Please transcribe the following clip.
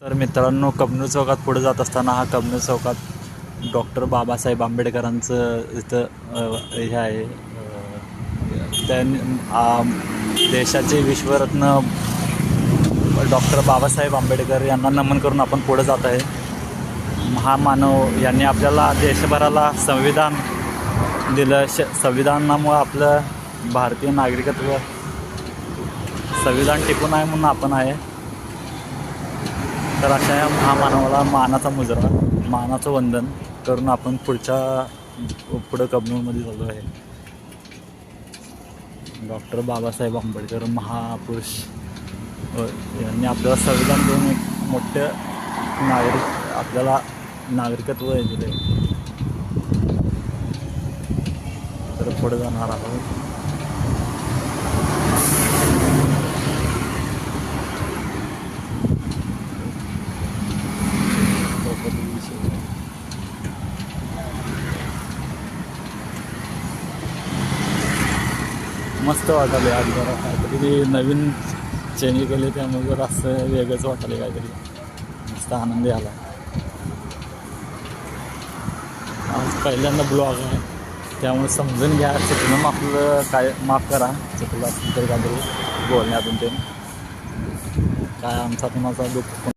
तर मित्रांनो, कबनूर चौकात पुढे जात असताना हा कबनूर चौकात डॉक्टर बाबासाहेब आंबेडकरांचं इथं हे आहे. देशाचे विश्वरत्न डॉक्टर बाबासाहेब आंबेडकर यांना नमन करून आपण पुढे जात आहे. महामानव यांनी आपल्याला देशभराला संविधान दिलं. संविधानामुळं आपलं भारतीय नागरिकत्व संविधान टिकून आहे म्हणून आपण आहे. तर अशा या महामानवाला मानाचा मुजरा, मानाचं वंदन करून आपण पुढं कबनूरमध्ये चाललो आहे. डॉक्टर बाबासाहेब आंबेडकर महापुरुष यांनी आपल्याला संविधान देऊन एक मोठं आपल्याला नागरिकत्व दिले. तर पुढे जाणार आहोत. मस्त वाटाले आज जरा काहीतरी नवीन चेंज केले, त्यामुळे जर असं वेगळंच वाटाले, काहीतरी मस्त आनंदी आला. आज पहिल्यांदा ब्लॉग आहे, त्यामुळे समजून घ्या. चुकलं माफ करा, चुकलं असेल तर काहीतरी बोलण्यातून ते काय आमचा कुणाचा दुःख